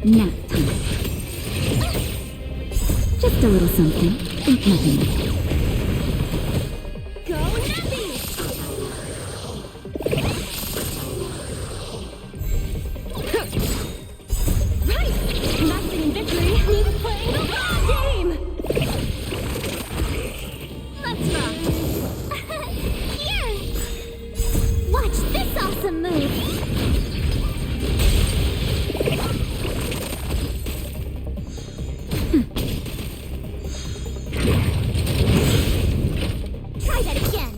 Nap time. Just a little something. Think nothing. Go nappy! Right! Lasting in victory means playing the long game! Let's rock! Here! Watch this awesome move! Try that again!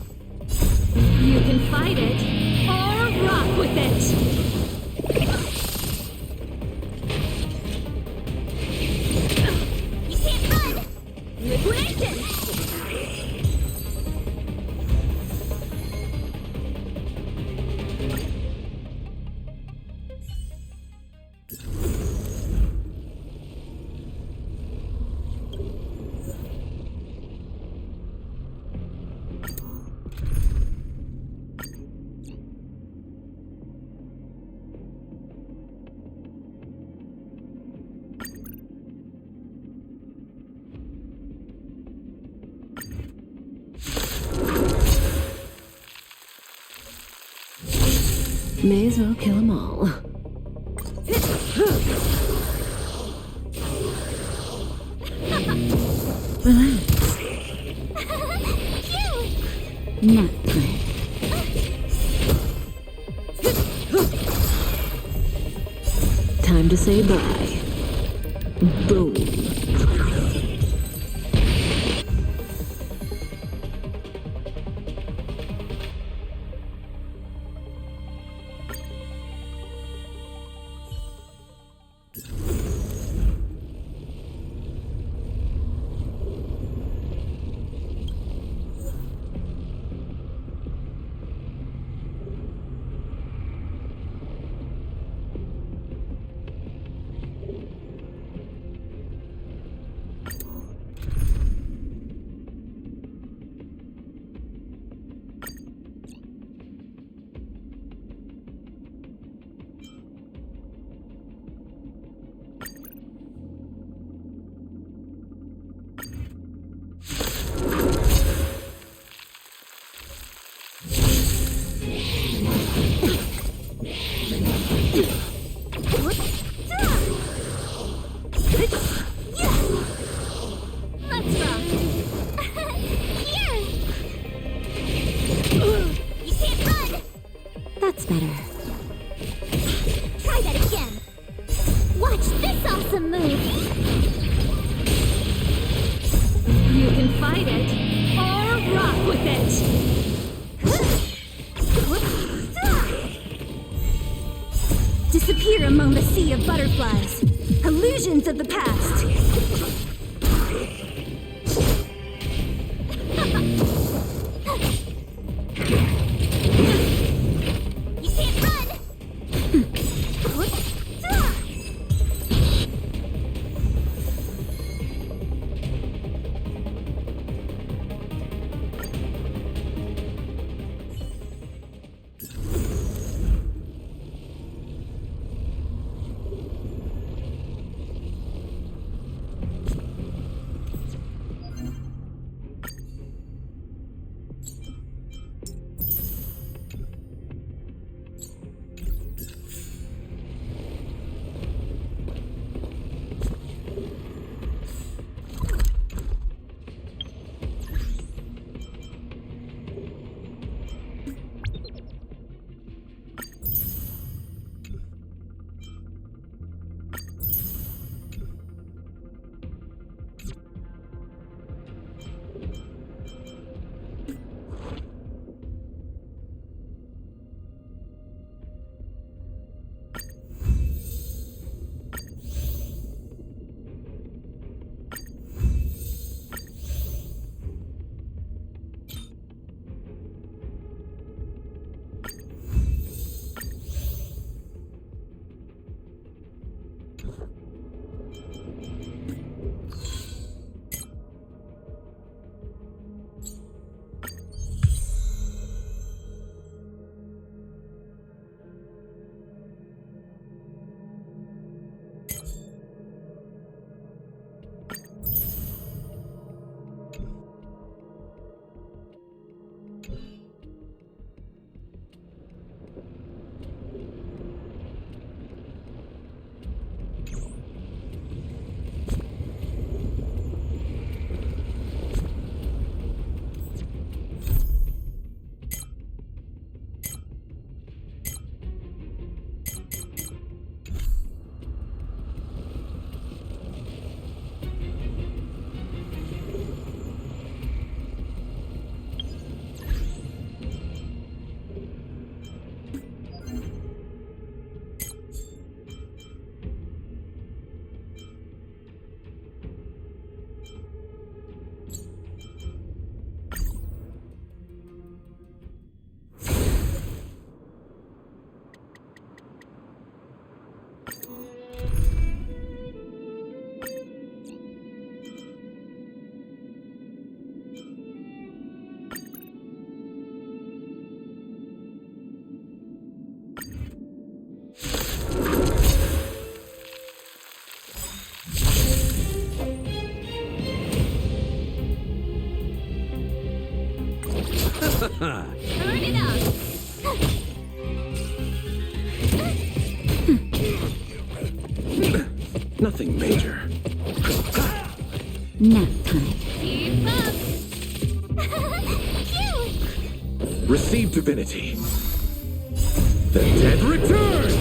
You can fight it, or rock with it! You can't run! Liquidation! May as well kill them all. Relax. Nap time. Time to say bye. Boom. Let's rock! Here! You can't run! That's better. Try that again! Watch this awesome move! You can fight it, or rock with it! Disappear among the sea of butterflies, illusions of the past. You can't run! Turn it up. Nothing major. Nap time. Keep up. Cute. Receive divinity. The dead return!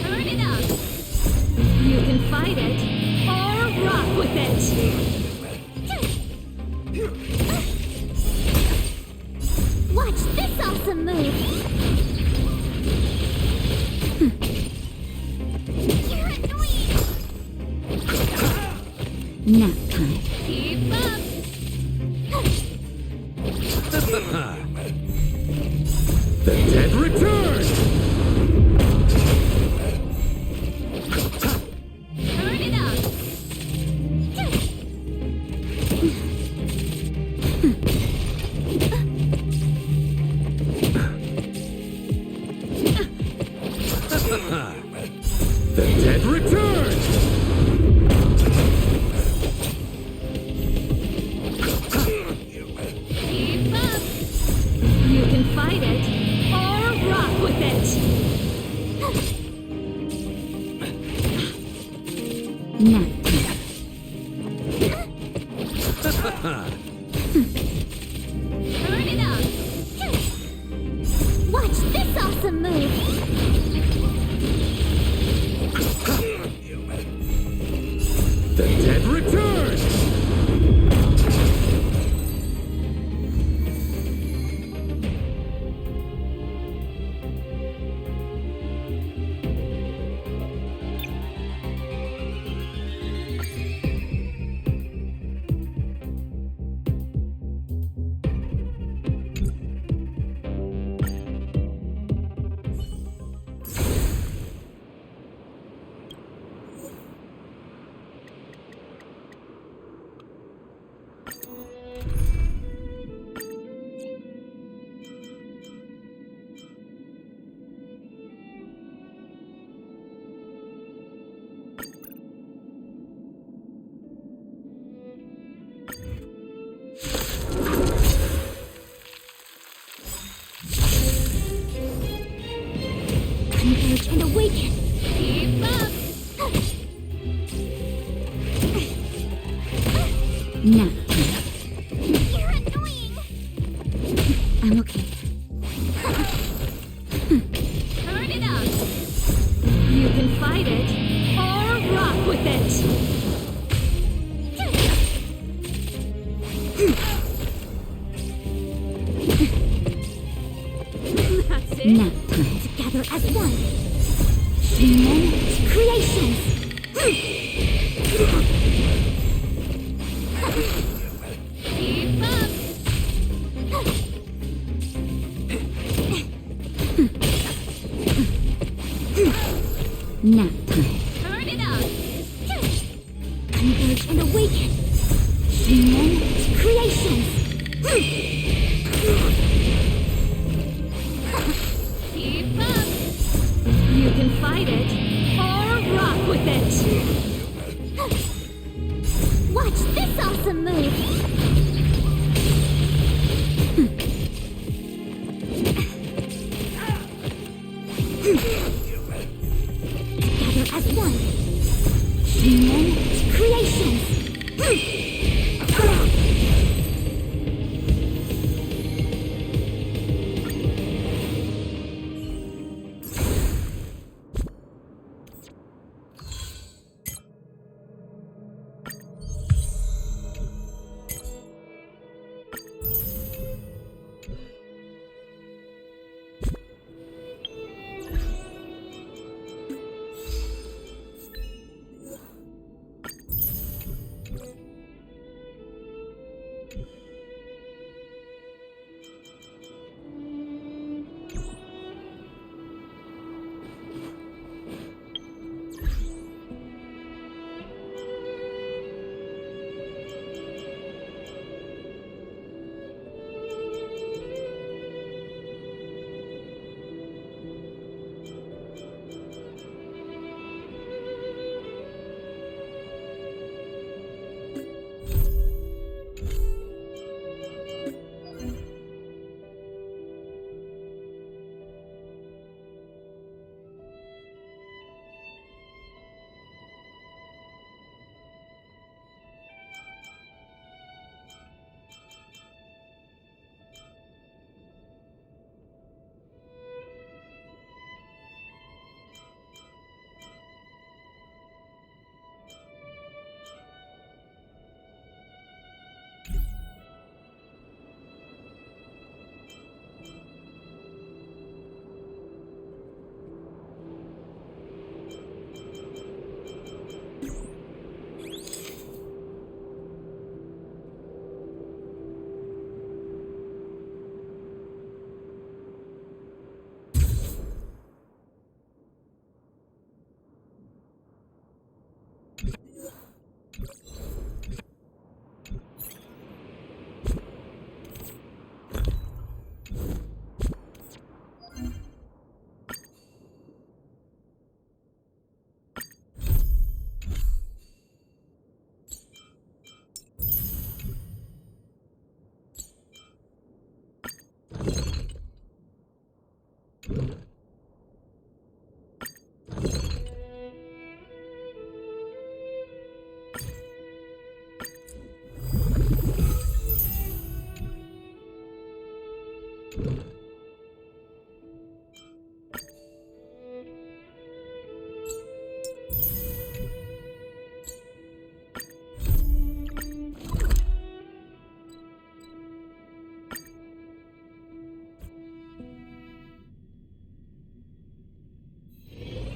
Turn it up. You can fight it or rock with it. Watch this awesome move. You're annoying. Nap time. Keep up. The dead return! Turn it up. The dead return! Keep up. You can fight it or rock with it. Nap time. Turn it up. Watch this awesome move. The dead return! Converge and awaken. Keep up. Nap time. You're annoying. I'm okay. Turn it up. You can fight it or rock with it. That's it. Nap time. Together as one. Human creations. Keep up. Nap time. Turn it up. Converge and awaken. Human creations. Keep up. You can fight it or rock with it. Watch this awesome move. Together as one. Human creations.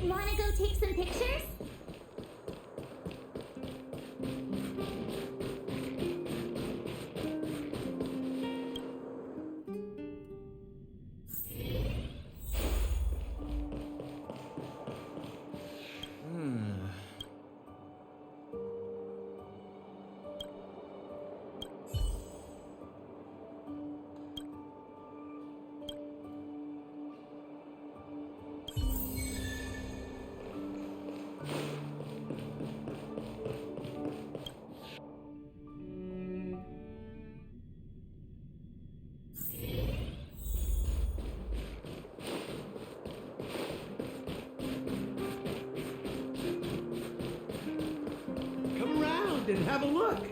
Wanna go take some pictures? Come around and have a look.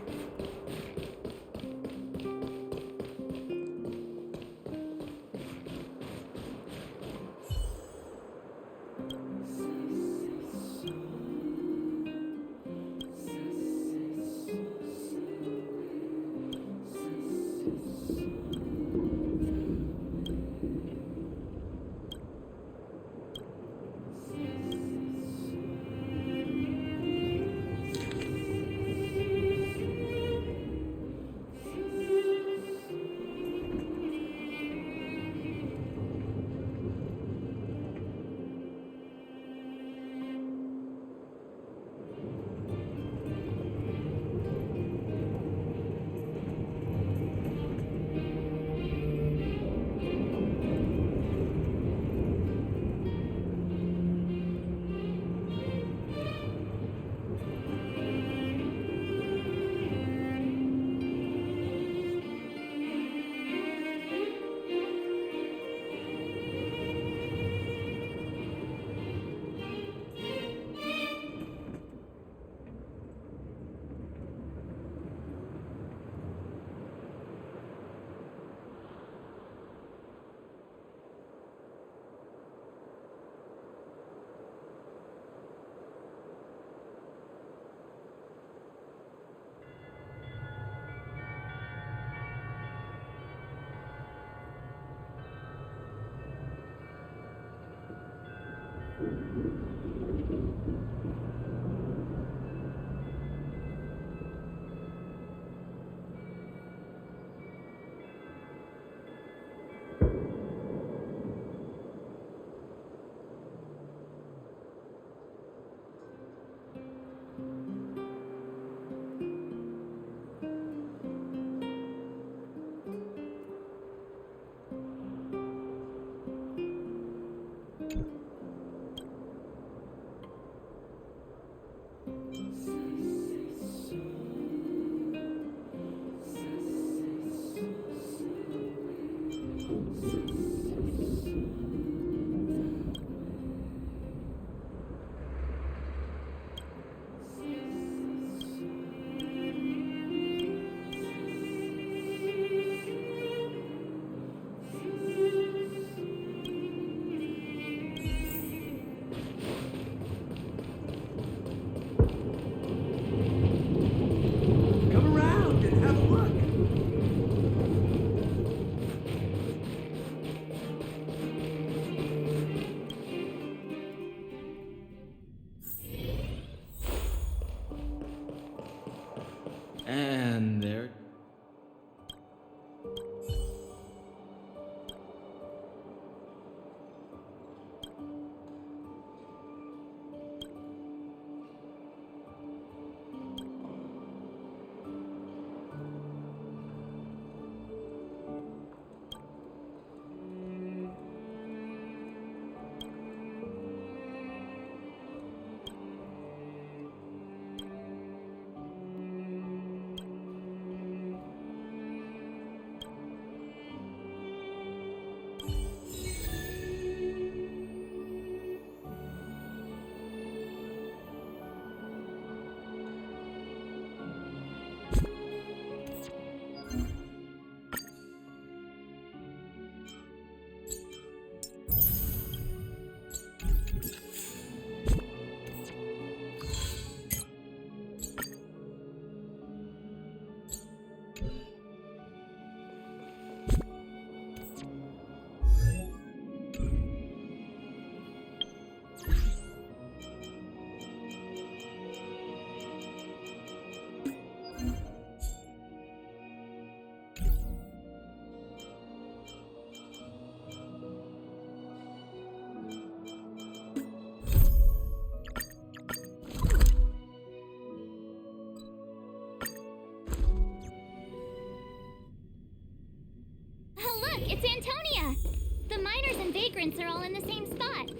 vagrants are all in the same spot.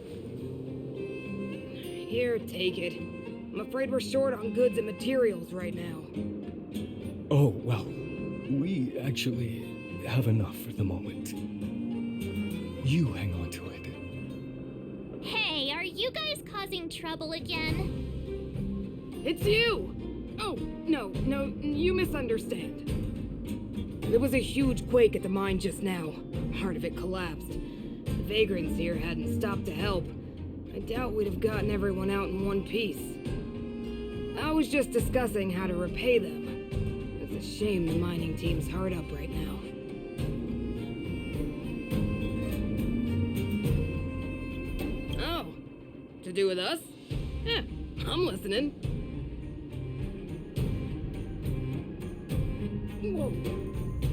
Here, take it. I'm afraid we're short on goods and materials right now. Oh, well, we actually have enough for the moment. You hang on to it. Hey, are you guys causing trouble again? It's you! Oh, no, you misunderstand. There was a huge quake at the mine just now. Part of it collapsed. The vagrants here hadn't stopped to help. I doubt we'd have gotten everyone out in one piece. I was just discussing how to repay them. It's a shame the mining team's hard up right now. Oh, to do with us? Yeah, I'm listening. Whoa,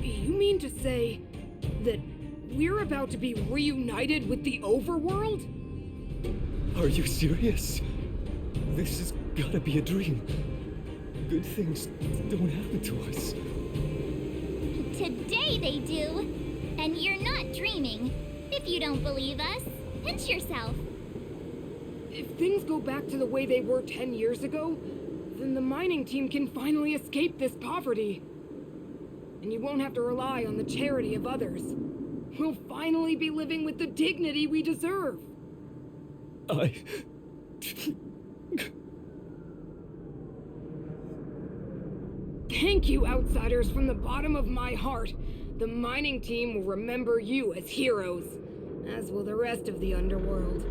you mean to say that we're about to be reunited with the overworld? Are you serious? This has gotta be a dream. Good things don't happen to us. Today they do. And you're not dreaming. If you don't believe us, pinch yourself. If things go back to the way they were 10 years ago, then the mining team can finally escape this poverty. And you won't have to rely on the charity of others. We'll finally be living with the dignity we deserve. Thank you, outsiders, from the bottom of my heart. The mining team will remember you as heroes, as will the rest of the underworld.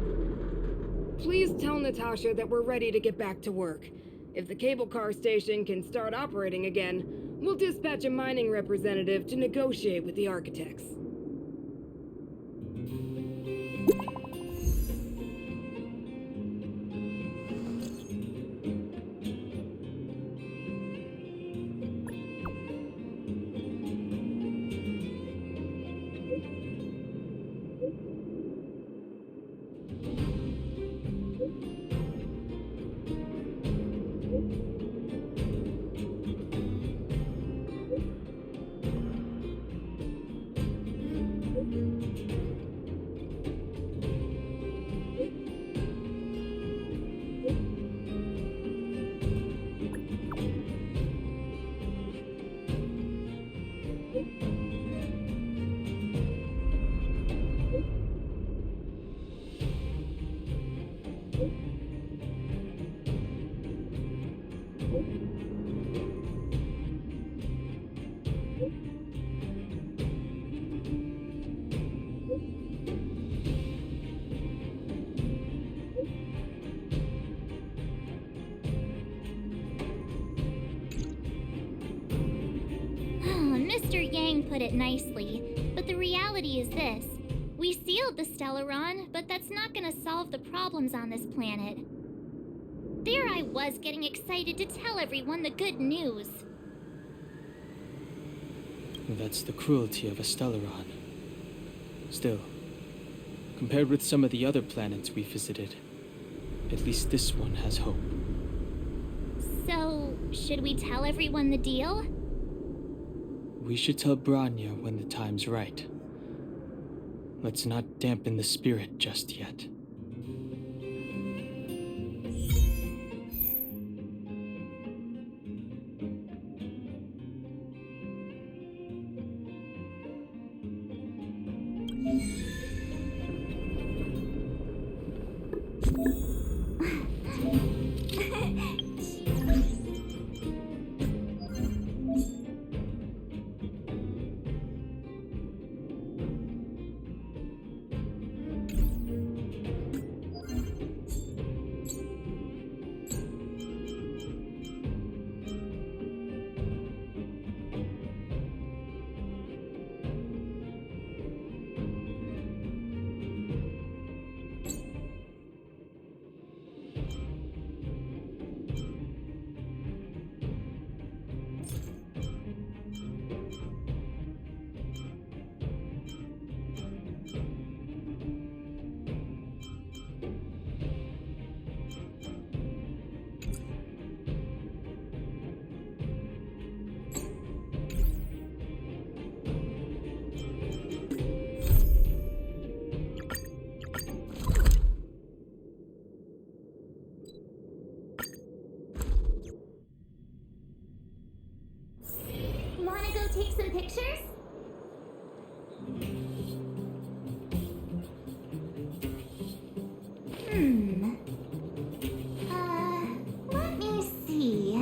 Please tell Natasha that we're ready to get back to work. If the cable car station can start operating again, we'll dispatch a mining representative to negotiate with the architects. Mr. Yang put it nicely, but the reality is this. We sealed the Stellaron, but that's not gonna solve the problems on this planet. There I was getting excited to tell everyone the good news. That's the cruelty of a Stellaron. Still, compared with some of the other planets we visited, at least this one has hope. So, should we tell everyone the deal? We should tell Branya when the time's right. Let's not dampen the spirit just yet. pictures? Let me see.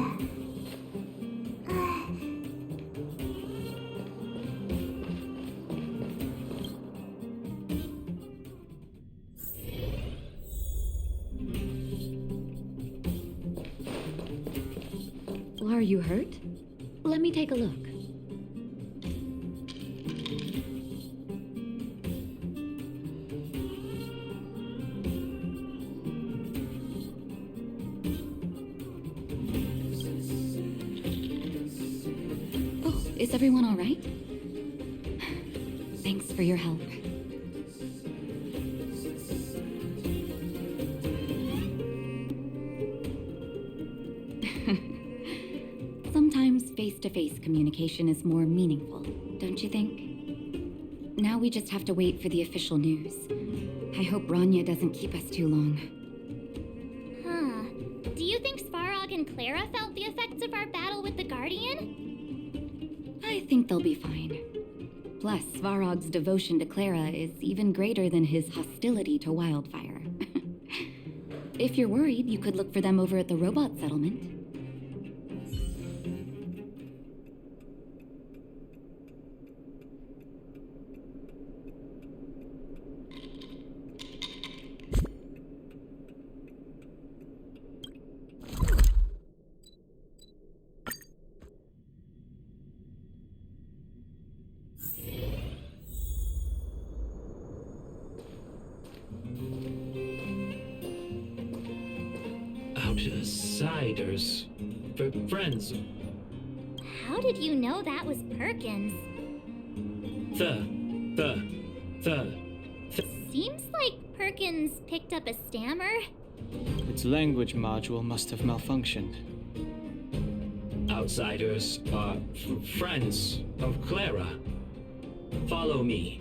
Are you hurt? Let me take a look. Oh, is everyone all right? Thanks for your help. Sometimes face-to-face communication is more meaningful, don't you think? Now we just have to wait for the official news. I hope Rania doesn't keep us too long. Huh. Do you think Svarog and Clara felt the effects of our battle with the Guardian? I think they'll be fine. Plus, Svarog's devotion to Clara is even greater than his hostility to Wildfire. If you're worried, you could look for them over at the robot settlement. Outsiders. For friends. How did you know that was Perkins? Seems like Perkins picked up a stammer. Its language module must have malfunctioned. Outsiders are friends of Clara. Follow me.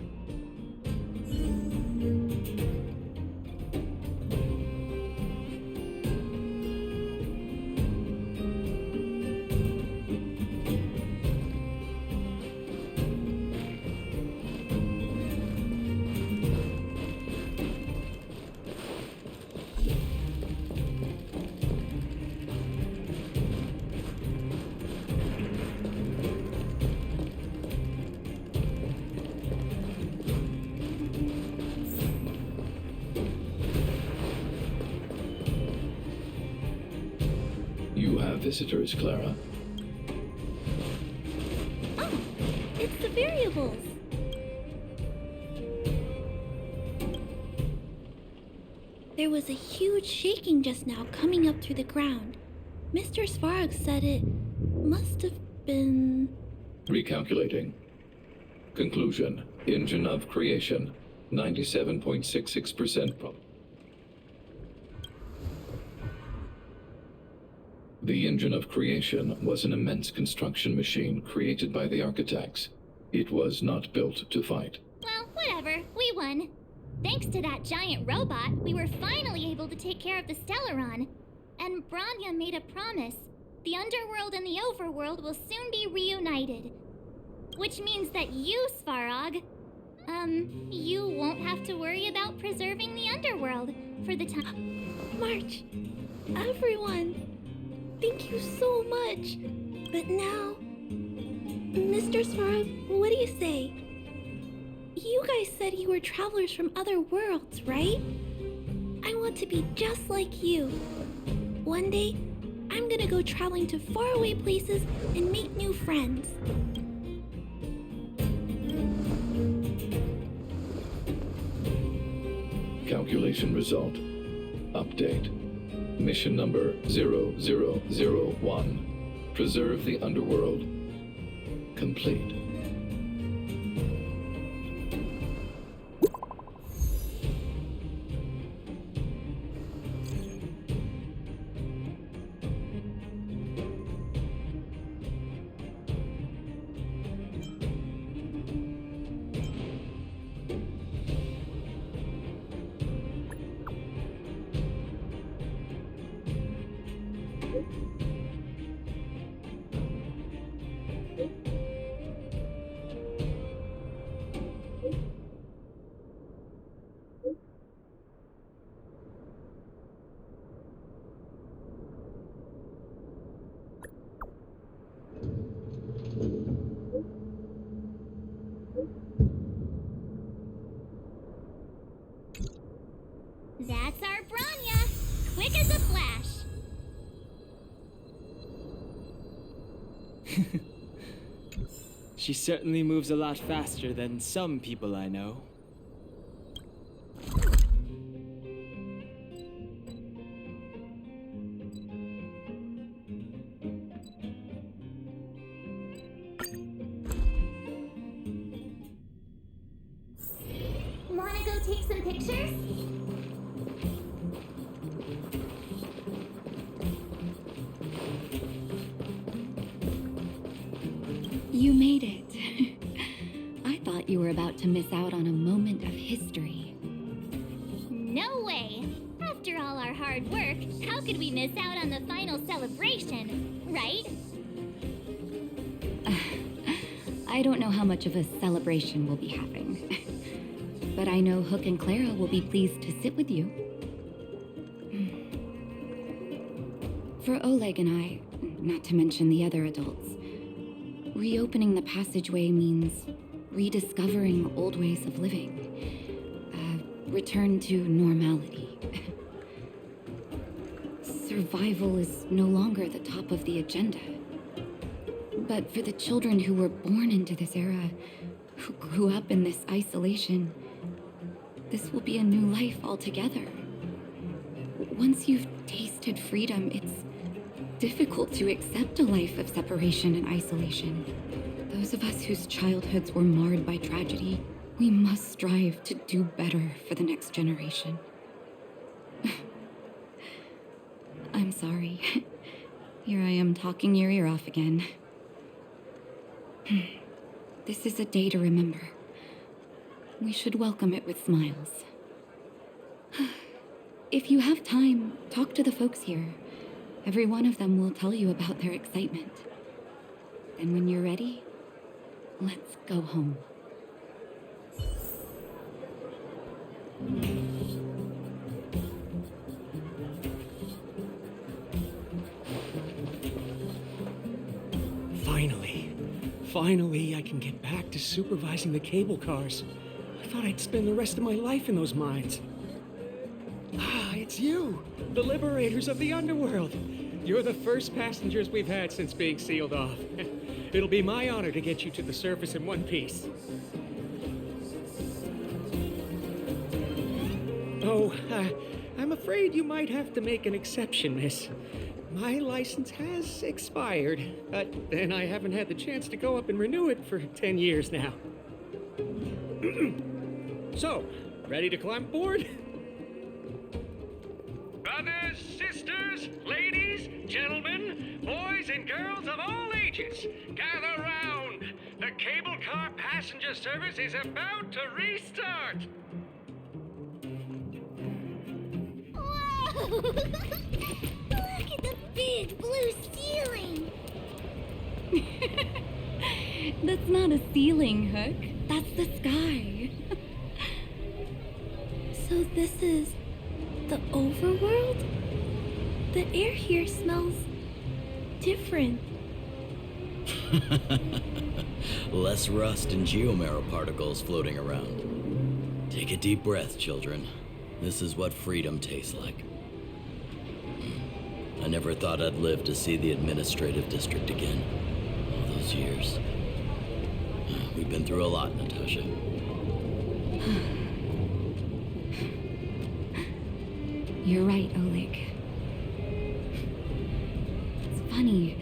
You have visitors, Clara. Oh, it's the variables. There was a huge shaking just now coming up through the ground. Mr. Svarog said it must have been... Recalculating. Conclusion. Engine of creation. 97.66% prob. The engine of creation was an immense construction machine created by the architects. It was not built to fight. Well, whatever. We won. Thanks to that giant robot, we were finally able to take care of the Stellaron. And Branya made a promise. The underworld and the overworld will soon be reunited. Which means that you, Svarog, you won't have to worry about preserving the underworld for the time. March, everyone, thank you so much. But now, Mr. Svarog, what do you say? You guys said you were travelers from other worlds, right? I want to be just like you. One day, I'm gonna go traveling to faraway places and make new friends. Calculation result. Update. Mission number 0001. Preserve the underworld. Complete. That's our Branya, quick as a flash. She certainly moves a lot faster than some people I know. Wanna go take some pictures? You made it. I thought you were about to miss out on a moment of history. No way! After all our hard work, how could we miss out on the final celebration, right? I don't know how much of a celebration we'll be having. But I know Hook and Clara will be pleased to sit with you. For Oleg and I, not to mention the other adults, reopening the passageway means rediscovering old ways of living. Return to normality. Survival is no longer the top of the agenda. But for the children who were born into this era, who grew up in this isolation, this will be a new life altogether. Once you've tasted freedom, it's difficult to accept a life of separation and isolation. Those of us whose childhoods were marred by tragedy, we must strive to do better for the next generation. I'm sorry. Here I am talking your ear off again. This is a day to remember. We should welcome it with smiles. If you have time, talk to the folks here. Every one of them will tell you about their excitement. And when you're ready, let's go home. Finally, I can get back to supervising the cable cars. I thought I'd spend the rest of my life in those mines. Ah, it's you, the liberators of the underworld. You're the first passengers we've had since being sealed off. It'll be my honor to get you to the surface in one piece. Oh, I'm afraid you might have to make an exception, miss. My license has expired, but then I haven't had the chance to go up and renew it for 10 years now. So, ready to climb aboard? Brothers, sisters, ladies, gentlemen, boys and girls of all ages, gather round. The cable car passenger service is about to restart. Whoa! Look at the big blue ceiling! That's not a ceiling, Hook. That's the sky. So this is the overworld? The air here smells different. Less rust and geomarrow particles floating around. Take a deep breath, children. This is what freedom tastes like. I never thought I'd live to see the administrative district again. All those years. We've been through a lot, Natasha. You're right, Oleg. It's funny.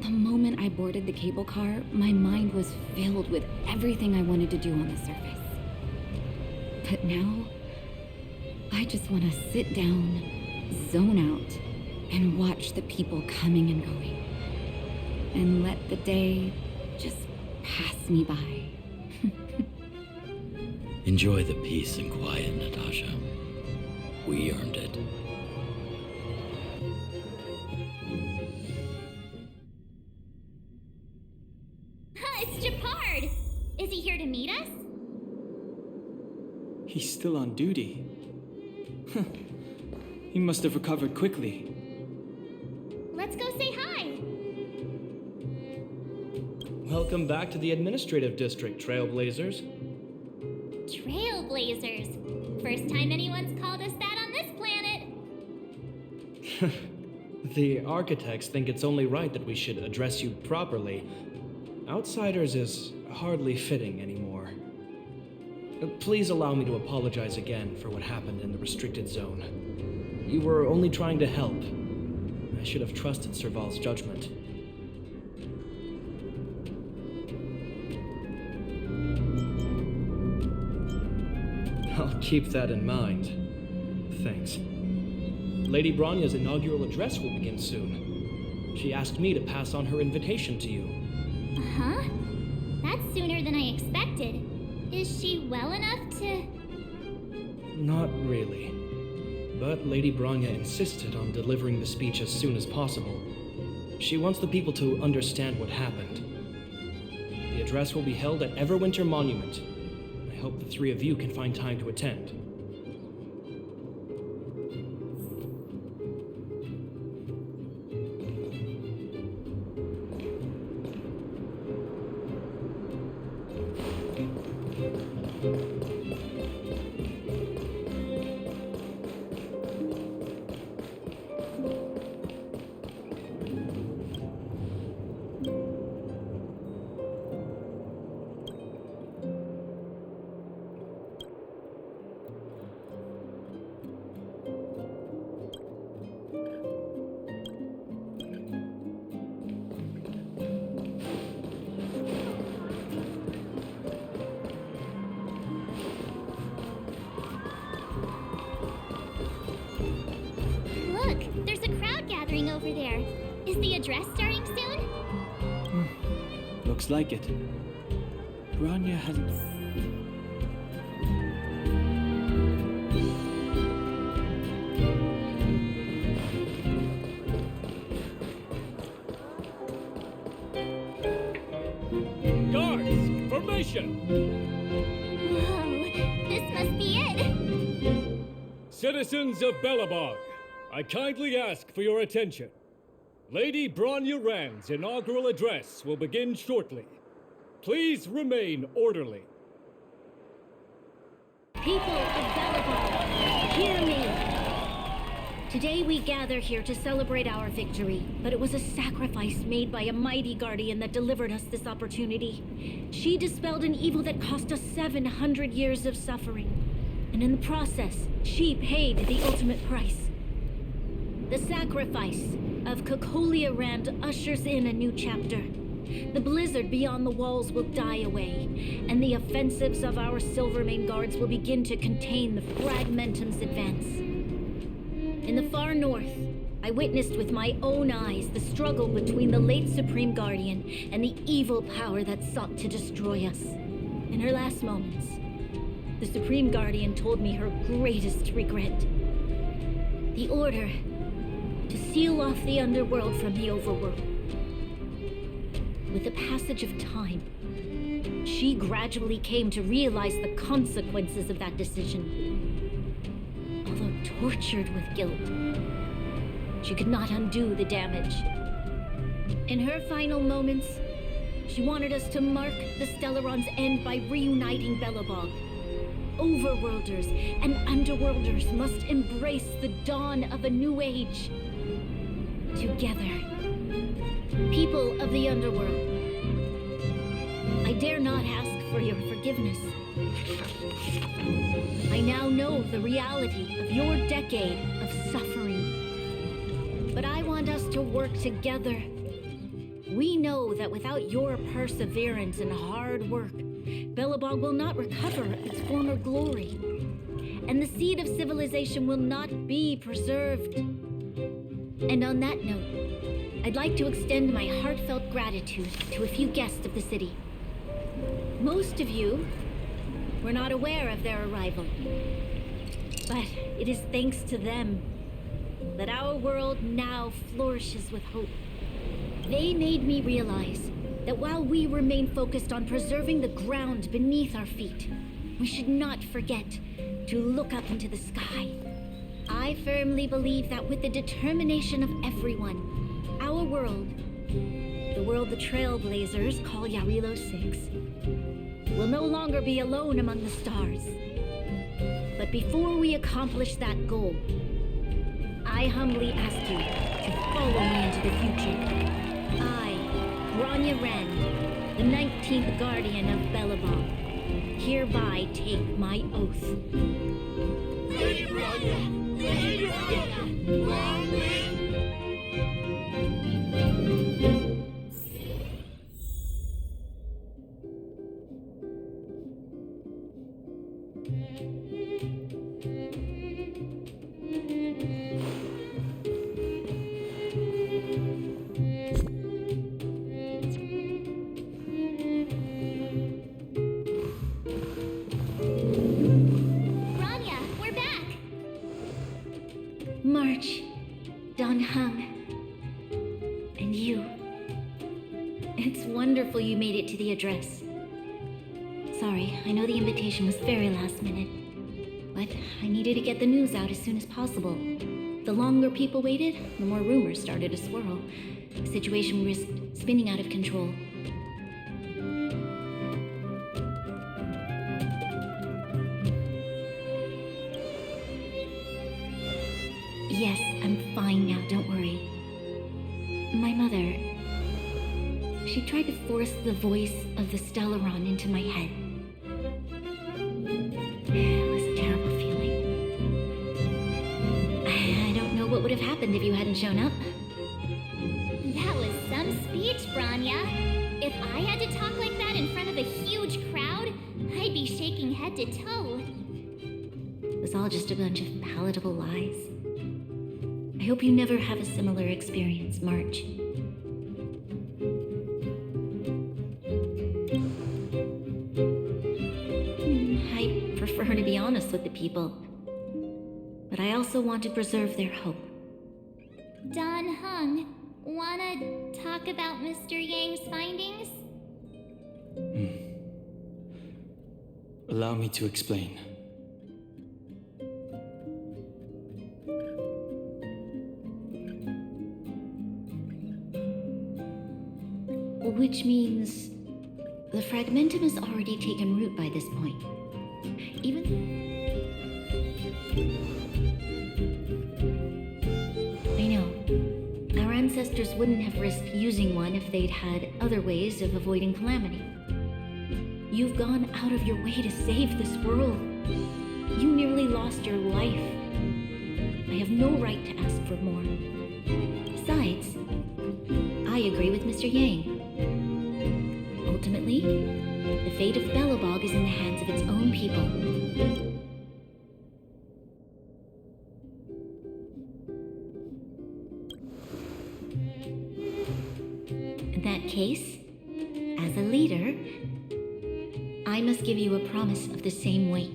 The moment I boarded the cable car, my mind was filled with everything I wanted to do on the surface. But now, I just want to sit down, zone out, and watch the people coming and going. And let the day just pass me by. Enjoy the peace and quiet, Natasha. We earned it. It's Japard! Is he here to meet us? He's still on duty. He must have recovered quickly. Let's go say hi! Welcome back to the administrative district, Trailblazers. Trailblazers. First time anyone's called us that on this The architects think it's only right that we should address you properly. Outsiders is hardly fitting anymore. Please allow me to apologize again for what happened in the restricted zone. You were only trying to help. I should have trusted Serval's judgment. I'll keep that in mind. Thanks. Lady Bronya's inaugural address will begin soon. She asked me to pass on her invitation to you. Huh? That's sooner than I expected. Is she well enough to... Not really. But Lady Bronya insisted on delivering the speech as soon as possible. She wants the people to understand what happened. The address will be held at Everwinter Monument. I hope the three of you can find time to attend. Over there. Is the address starting soon? Looks like it. Bronya hasn't... Guards, formation! Whoa, this must be it! Citizens of Belobog, I kindly ask for your attention. Lady Bronya Rand's inaugural address will begin shortly. Please remain orderly. People of Belobog, hear me. Today we gather here to celebrate our victory, but it was a sacrifice made by a mighty guardian that delivered us this opportunity. She dispelled an evil that cost us 700 years of suffering, and in the process, she paid the ultimate price. The sacrifice of Kokolia Rand ushers in a new chapter. The blizzard beyond the walls will die away, and the offensives of our Silvermane guards will begin to contain the Fragmentum's advance. In the far north, I witnessed with my own eyes the struggle between the late Supreme Guardian and the evil power that sought to destroy us. In her last moments, the Supreme Guardian told me her greatest regret. The order to seal off the underworld from the overworld. With the passage of time, she gradually came to realize the consequences of that decision. Although tortured with guilt, she could not undo the damage. In her final moments, she wanted us to mark the Stellaron's end by reuniting Belobog. Overworlders and underworlders must embrace the dawn of a new age. Together. People of the underworld, I dare not ask for your forgiveness. I now know the reality of your decade of suffering. But I want us to work together. We know that without your perseverance and hard work, Belobog will not recover its former glory. And the seed of civilization will not be preserved. And on that note, I'd like to extend my heartfelt gratitude to a few guests of the city. Most of you were not aware of their arrival, but it is thanks to them that our world now flourishes with hope. They made me realize that while we remain focused on preserving the ground beneath our feet, we should not forget to look up into the sky. I firmly believe that with the determination of everyone, our world, the world the Trailblazers call Yarilo 6, will no longer be alone among the stars. But before we accomplish that goal, I humbly ask you to follow me into the future. I, Bronya Wren, the 19th Guardian of Bellabong, hereby take my oath. Lady Bronya! Lady Bronya! Long live! Bronya, we're back! March, Don Hung, and you. It's wonderful you made it to the address. Sorry, I know the invitation was very last minute, but I needed to get the news out as soon as possible. The longer people waited, the more rumors started to swirl. The situation risked spinning out of control. Yes, I'm fine now, don't worry. My mother, she tried to force the voice of the Stellaron into my head. It was a terrible feeling. I don't know what would have happened if you hadn't shown up. That was some speech, Bronya. If I had to talk like that in front of a huge crowd, I'd be shaking head to toe. It was all just a bunch of palatable lies. I hope you never have a similar experience, March. I prefer to be honest with the people, but I also want to preserve their hope. Don Hung, wanna talk about Mr. Yang's findings? Allow me to explain. Which means the fragmentum has already taken root by this point. Even... I know. Our ancestors wouldn't have risked using one if they'd had other ways of avoiding calamity. You've gone out of your way to save this world. You nearly lost your life. I have no right to ask for more. Besides, I agree with Mr. Yang. Ultimately, the fate of Belobog is in the hands of its own people. In that case, as a leader, I must give you a promise of the same weight.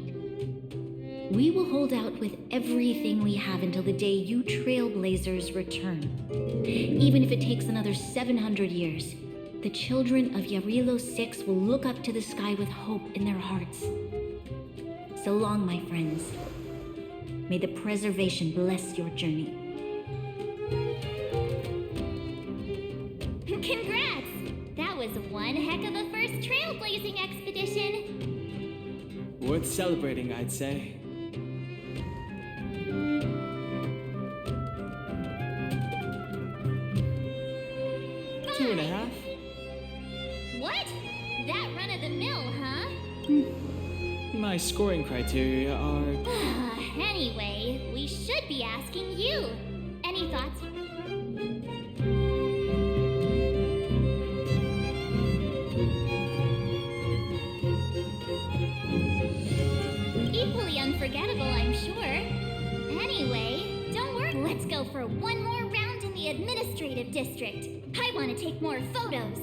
We will hold out with everything we have until the day you trailblazers return. Even if it takes another 700 years, the children of Yarilo 6 will look up to the sky with hope in their hearts. So long, my friends. May the preservation bless your journey. Congrats! That was one heck of a first trailblazing expedition. Worth celebrating, I'd say. Two and a half. What? That run of the mill, huh? My scoring criteria are... Anyway, we should be asking you. Any thoughts? Equally unforgettable, I'm sure. Anyway, don't worry. Let's go for one more round in the administrative district. I want to take more photos.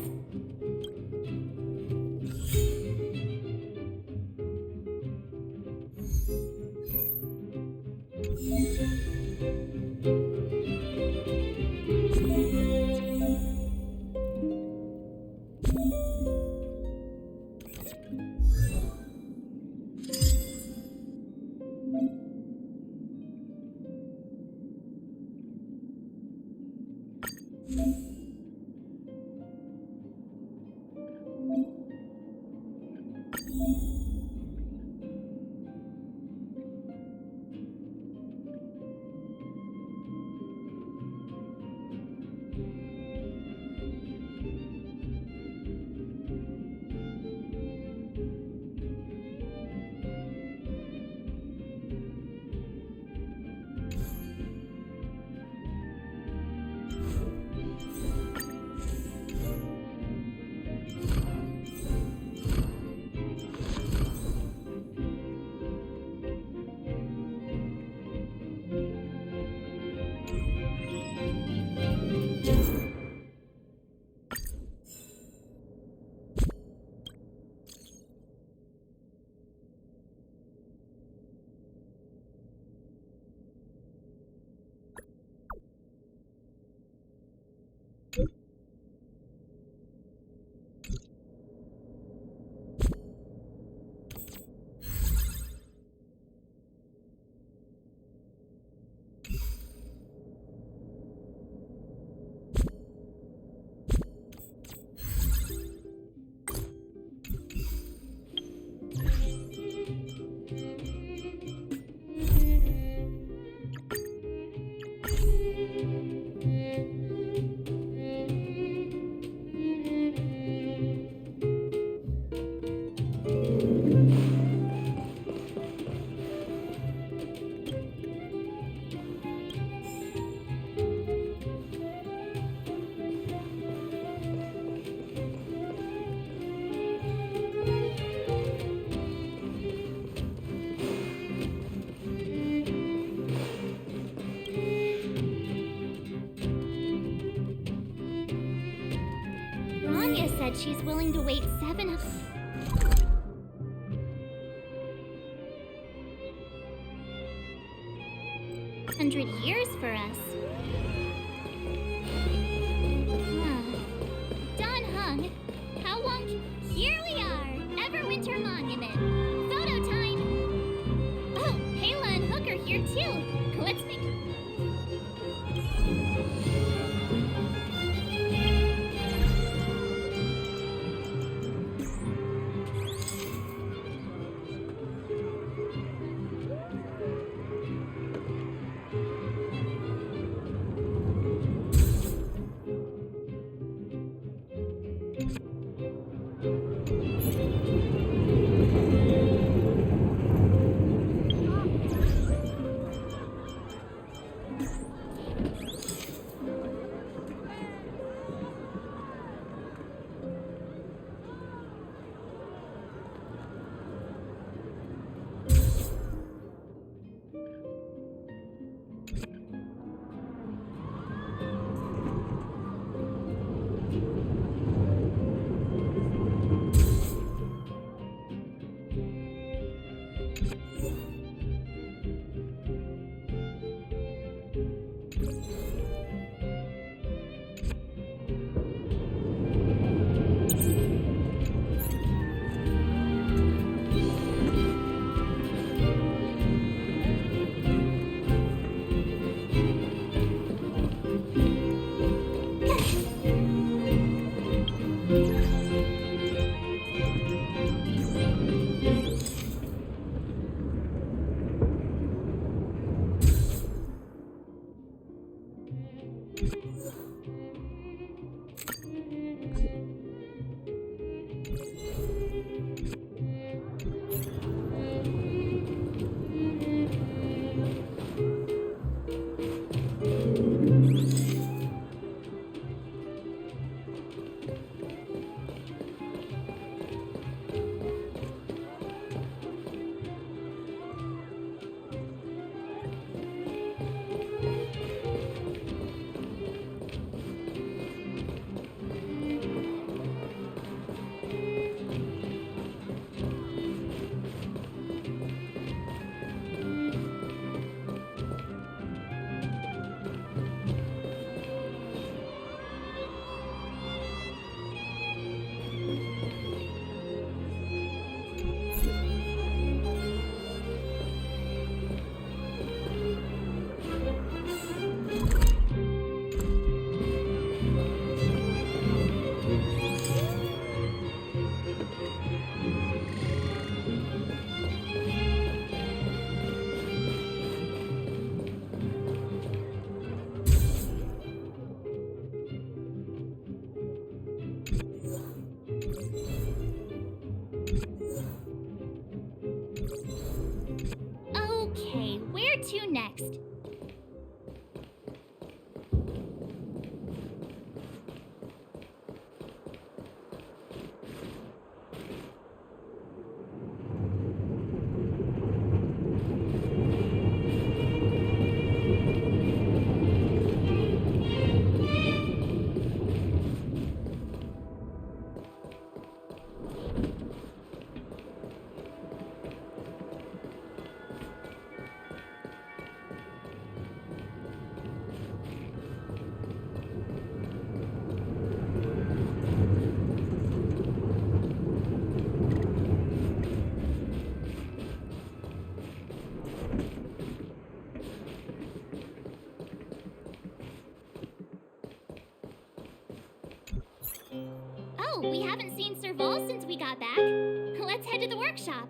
that she's willing to wait 700 years for us. Don Hung, how long? Here we are! Everwinter Monument. Photo time! Oh, Kayla and Hook are here too. Let's make... Okay, where to next? Oh, we haven't seen Serval since we got back. Let's head to the workshop.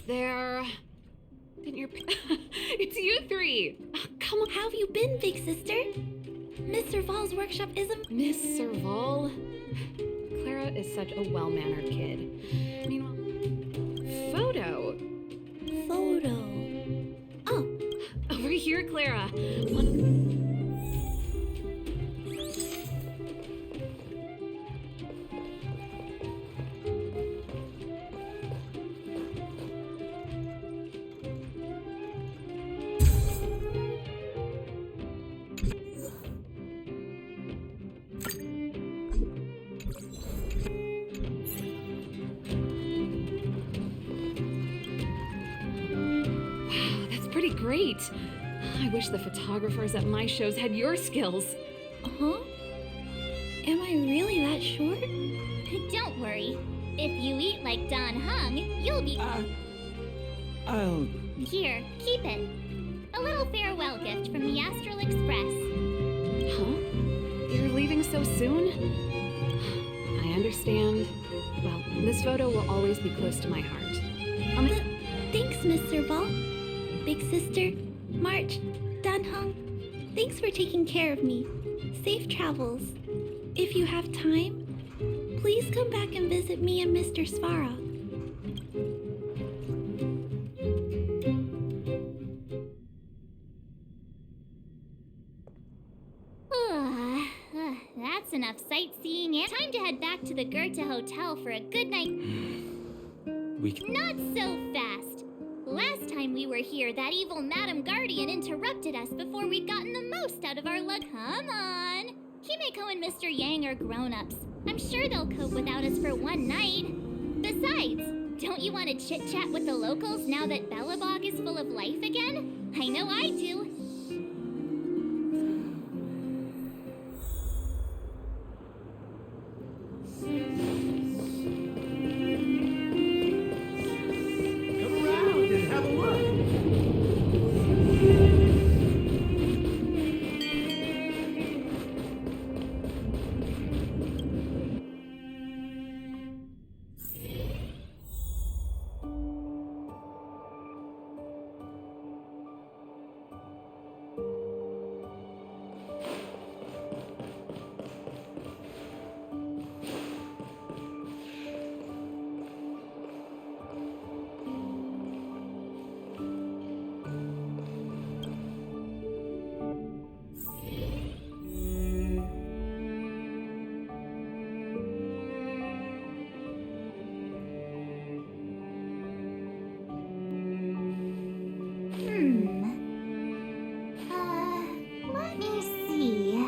There. Didn't your... It's you three! Come on, how have you been, big sister? Miss Serval's workshop is a... Miss Serval? Clara is such a well-mannered kid. Meanwhile... Photo! Photo. Clara. Pretty great. I wish the photographers at my shows had your skills. Huh? Am I really that short? Don't worry. If you eat like Don Hung, you'll be... I'll... Here, keep it. A little farewell gift from the Astral Express. Huh? You're leaving so soon? I understand. Well, this photo will always be close to my heart. Thanks, Mr. Ball. Big Sister, March, Dan Hung, thanks for taking care of me. Safe travels. If you have time, please come back and visit me and Mr. Svarog. That's enough sightseeing and time to head back to the Goethe Hotel for a good night. Not so fast. Last time we were here, that evil Madam Guardian interrupted us before we'd gotten the most out of our luck. Come on! Himeko and Mr. Yang are grown-ups. I'm sure they'll cope without us for one night. Besides, don't you want to chit-chat with the locals now that Belobog is full of life again? I know I do. Let me see.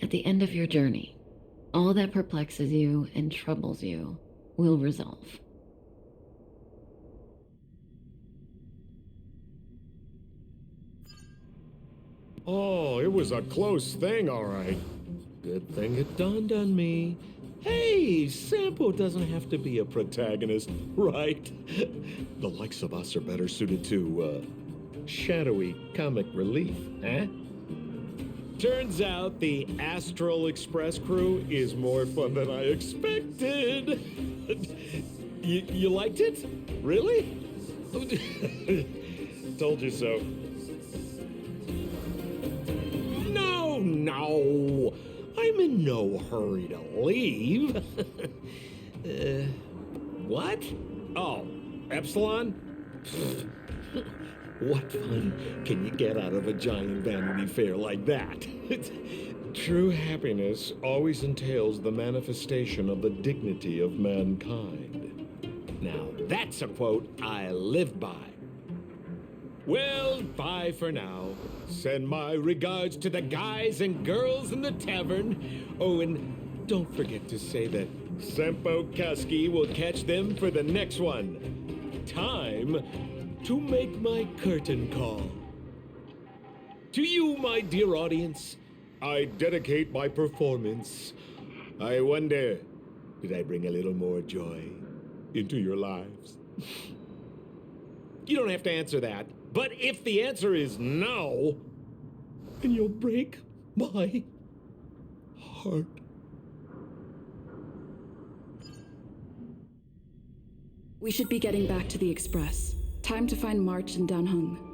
At the end of your journey, all that perplexes you and troubles you will resolve. Oh, it was a close thing, all right. Good thing it dawned on me. Hey, Sampo doesn't have to be a protagonist, right? The likes of us are better suited to, shadowy comic relief, eh? Turns out the Astral Express crew is more fun than I expected. You liked it? Really? Told you so. No. I'm in no hurry to leave. What? Oh, Epsilon? What fun can you get out of a giant Vanity Fair like that? True happiness always entails the manifestation of the dignity of mankind. Now, that's a quote I live by. Well, bye for now. Send my regards to the guys and girls in the tavern. Oh, and don't forget to say that Sempo Kasky will catch them for the next one. Time to make my curtain call. To you, my dear audience, I dedicate my performance. I wonder, did I bring a little more joy into your lives? You don't have to answer that, but if the answer is no, then you'll break my heart. We should be getting back to the Express. Time to find March and Danhung.